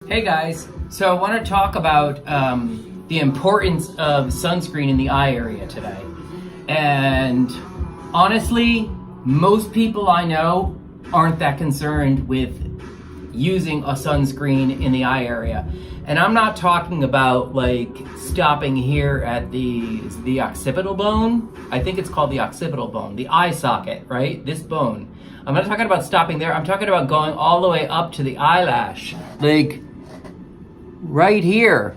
Hey guys, so I want to talk about the importance of sunscreen in the eye area today. And honestly, most people I know aren't that concerned with using a sunscreen in the eye area. And I'm not talking about like stopping here at the occipital bone. I think it's called the occipital bone, the eye socket, right? This bone. I'm not talking about stopping there. I'm talking about going all the way up to the eyelash. Like right here.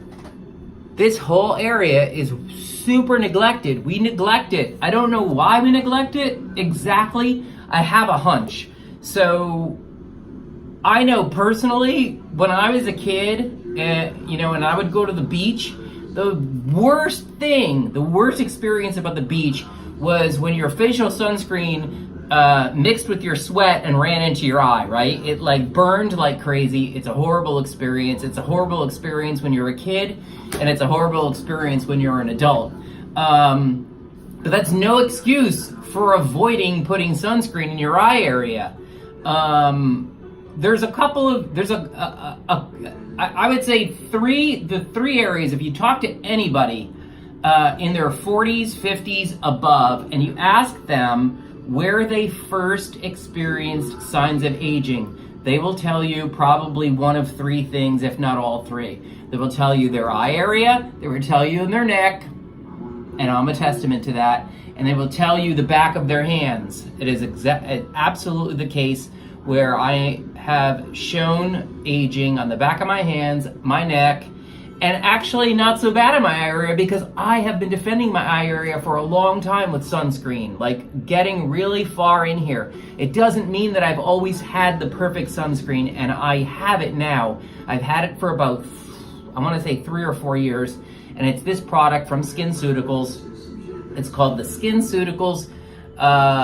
This whole area is super neglected. We neglect it. I don't know why we neglect it exactly. I have a hunch. So I know personally, when I was a kid, and I would go to the beach, the worst experience about the beach was when your facial sunscreen mixed with your sweat and ran into your eye, right? It like burned like crazy. It's a horrible experience. It's a horrible experience when you're a kid, and it's a horrible experience when you're an adult. But that's no excuse for avoiding putting sunscreen in your eye area. There's a couple of, I would say the three areas. If you talk to anybody in their 40s, 50s, above, and you ask them where they first experienced signs of aging, they will tell you probably one of three things, if not all three. They will tell you their eye area, they will tell you in their neck, and I'm a testament to that, and they will tell you the back of their hands. It is absolutely the case where I have shown aging on the back of my hands, my neck, and actually not so bad in my eye area because I have been defending my eye area for a long time with sunscreen, like getting really far in here. It doesn't mean that I've always had the perfect sunscreen, and I have it now. I've had it for about, I want to say 3 or 4 years, and it's this product from SkinCeuticals. It's called the SkinCeuticals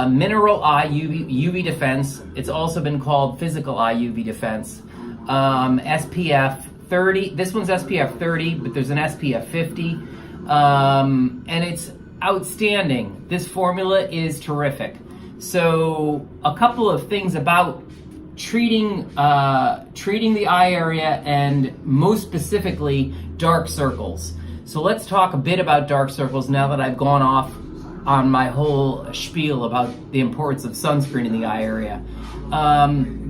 Mineral Eye UV Defense. It's also been called Physical Eye UV Defense. SPF 30. This one's SPF 30, but there's an SPF 50. And it's outstanding. This formula is terrific. So a couple of things about treating the eye area, and most specifically dark circles. So let's talk a bit about dark circles now that I've gone off on my whole spiel about the importance of sunscreen in the eye area.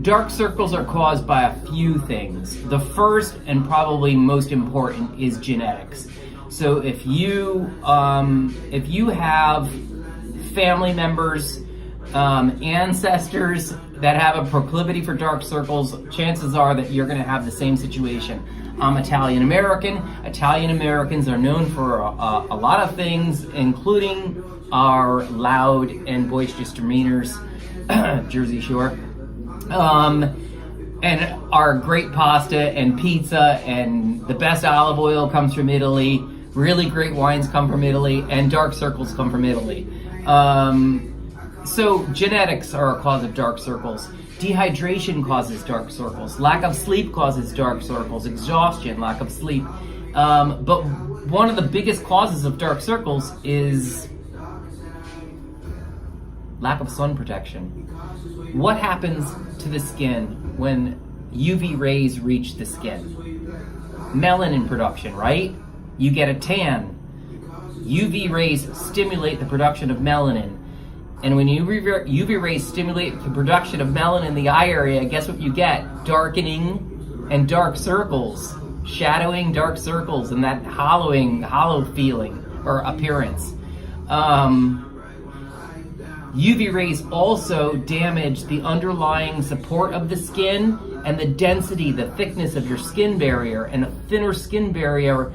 Dark circles are caused by a few things. The first and probably most important is genetics. So if you have family members, ancestors that have a proclivity for dark circles, chances are that you're going to have the same situation. I'm Italian American. Italian Americans are known for a lot of things, including our loud and boisterous demeanors, Jersey Shore, and our great pasta and pizza, and the best olive oil comes from Italy. Really great wines come from Italy, and dark circles come from Italy. So genetics are a cause of dark circles. Dehydration causes dark circles. Lack of sleep causes dark circles. Exhaustion, lack of sleep. But one of the biggest causes of dark circles is lack of sun protection. What happens to the skin when UV rays reach the skin? Melanin production, right? You get a tan. UV rays stimulate the production of melanin. And when UV rays stimulate the production of melanin in the eye area, guess what you get? Darkening and dark circles. Shadowing, dark circles, and that hollow feeling or appearance. UV rays also damage the underlying support of the skin and the density, the thickness of your skin barrier. And a thinner skin barrier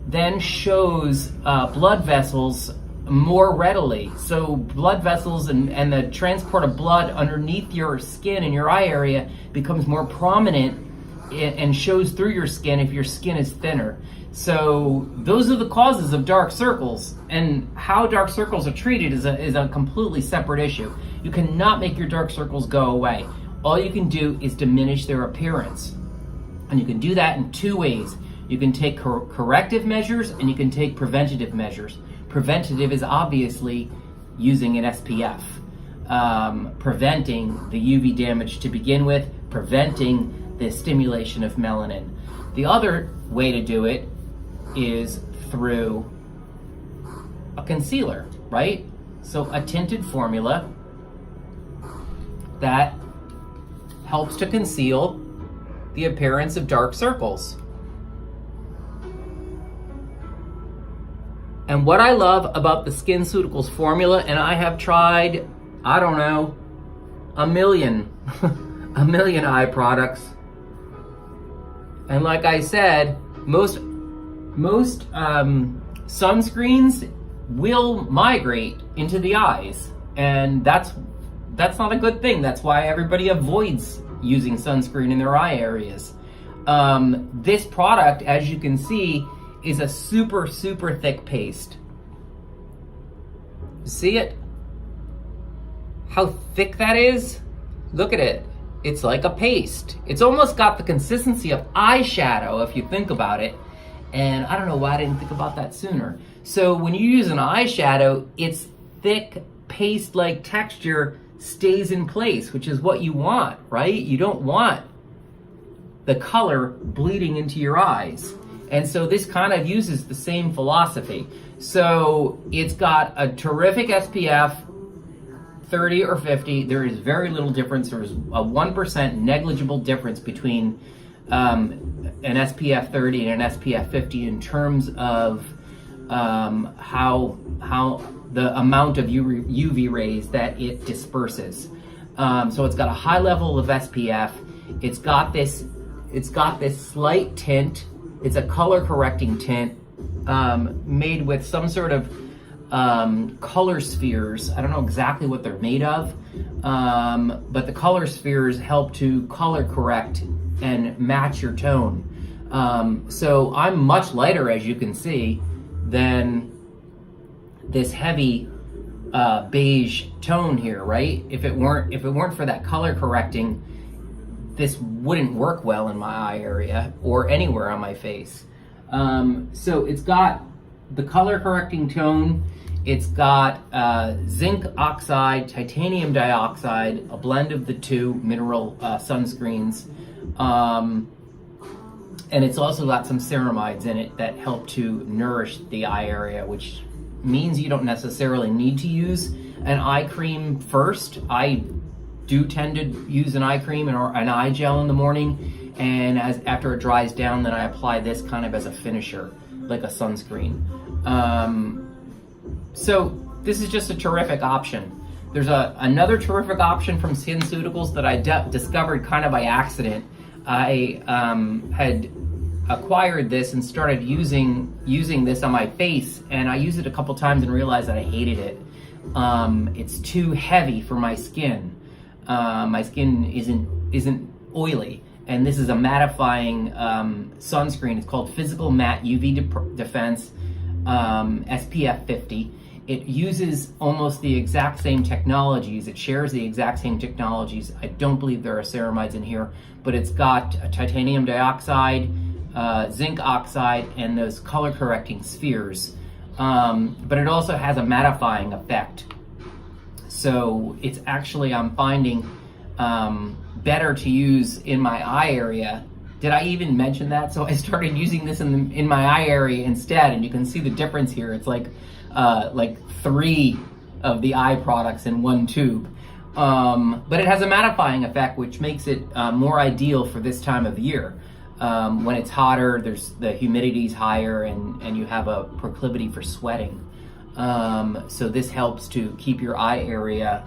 then shows blood vessels more readily. So blood vessels and the transport of blood underneath your skin in your eye area becomes more prominent and shows through your skin if your skin is thinner. So those are the causes of dark circles, and how dark circles are treated is a completely separate issue. You cannot make your dark circles go away. All you can do is diminish their appearance. And you can do that in two ways. You can take corrective measures, and you can take preventative measures. Preventative is obviously using an SPF, preventing the UV damage to begin with, preventing this stimulation of melanin. The other way to do it is through a concealer, right? So a tinted formula that helps to conceal the appearance of dark circles. And what I love about the SkinCeuticals formula, and I have tried, I don't know, a million eye products. And like I said, most sunscreens will migrate into the eyes, and that's not a good thing. That's why everybody avoids using sunscreen in their eye areas. This product, as you can see, is a super thick paste. See it? How thick that is? Look at it. It's like a paste. It's almost got the consistency of eyeshadow if you think about it. And I don't know why I didn't think about that sooner. So when you use an eyeshadow, its thick paste-like texture stays in place, which is what you want, right? You don't want the color bleeding into your eyes. And so this kind of uses the same philosophy. So it's got a terrific SPF, 30 or 50. There is very little difference. There is a 1% negligible difference between an SPF 30 and an SPF 50 in terms of how the amount of UV rays that it disperses. So it's got a high level of SPF. It's got this slight tint. It's a color correcting tint made with some sort of color spheres. I don't know exactly what they're made of, but the color spheres help to color correct and match your tone. So I'm much lighter, as you can see, than this heavy beige tone here, right? If it weren't for that color correcting, this wouldn't work well in my eye area or anywhere on my face. So it's got the color correcting tone. It's got zinc oxide, titanium dioxide, a blend of the two mineral sunscreens. And it's also got some ceramides in it that help to nourish the eye area, which means you don't necessarily need to use an eye cream first. I do tend to use an eye cream or an eye gel in the morning, and after it dries down, then I apply this kind of as a finisher, like a sunscreen. So this is just a terrific option. There's another terrific option from SkinCeuticals that I discovered kind of by accident. I had acquired this and started using this on my face, and I used it a couple times and realized that I hated it. It's too heavy for my skin. My skin isn't oily, and this is a mattifying sunscreen. It's called Physical Matte UV Defense SPF 50. It uses almost the exact same technologies. It shares the exact same technologies. I don't believe there are ceramides in here, but it's got a titanium dioxide, zinc oxide, and those color correcting spheres. But it also has a mattifying effect. So it's actually, I'm finding, better to use in my eye area. Did I even mention that? So I started using this in my eye area instead, and you can see the difference here. It's like 3 of the eye products in one tube. But it has a mattifying effect, which makes it more ideal for this time of year. When it's hotter, the humidity's higher, and you have a proclivity for sweating. So this helps to keep your eye area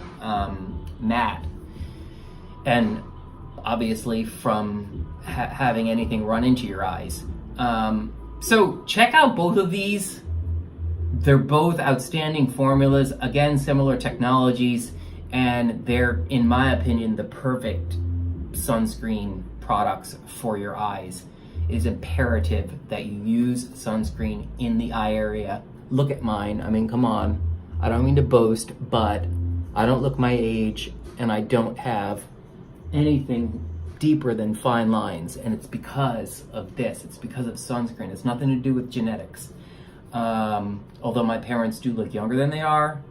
matte, and obviously from having anything run into your eyes. So check out both of these. They're both outstanding formulas, again, similar technologies, and they're, in my opinion, the perfect sunscreen products for your eyes. It is imperative that you use sunscreen in the eye area. Look at mine. I mean, come on. I don't mean to boast, but I don't look my age, and I don't have anything deeper than fine lines, and it's because of this. It's because of sunscreen. It's nothing to do with genetics. Although my parents do look younger than they are,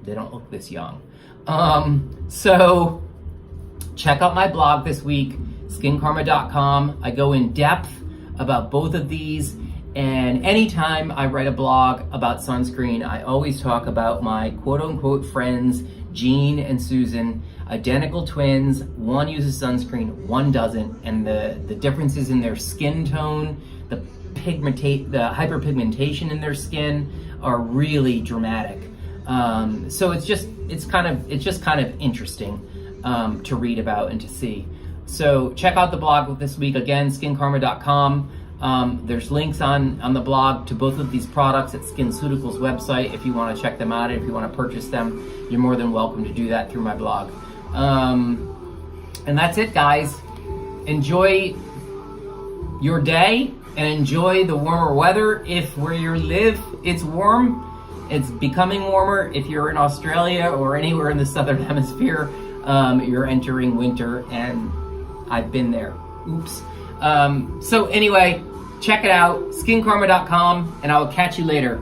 they don't look this young. So check out my blog this week, skincarma.com. I go in depth about both of these, and anytime I write a blog about sunscreen, I always talk about my quote-unquote friends, Jean and Susan, identical twins. One uses sunscreen, one doesn't, and the differences in their skin tone, the hyperpigmentation in their skin are really dramatic. So it's just kind of interesting to read about and to see. So check out the blog this week, again, skincarma.com. There's links on the blog to both of these products at SkinCeuticals website. If you want to check them out, if you want to purchase them, you're more than welcome to do that through my blog. And that's it, guys. Enjoy your day and enjoy the warmer weather. If where you live it's warm, it's becoming warmer. If you're in Australia or anywhere in the southern hemisphere, you're entering winter, and I've been there. Oops. So anyway, check it out, skincarma.com, and I will catch you later.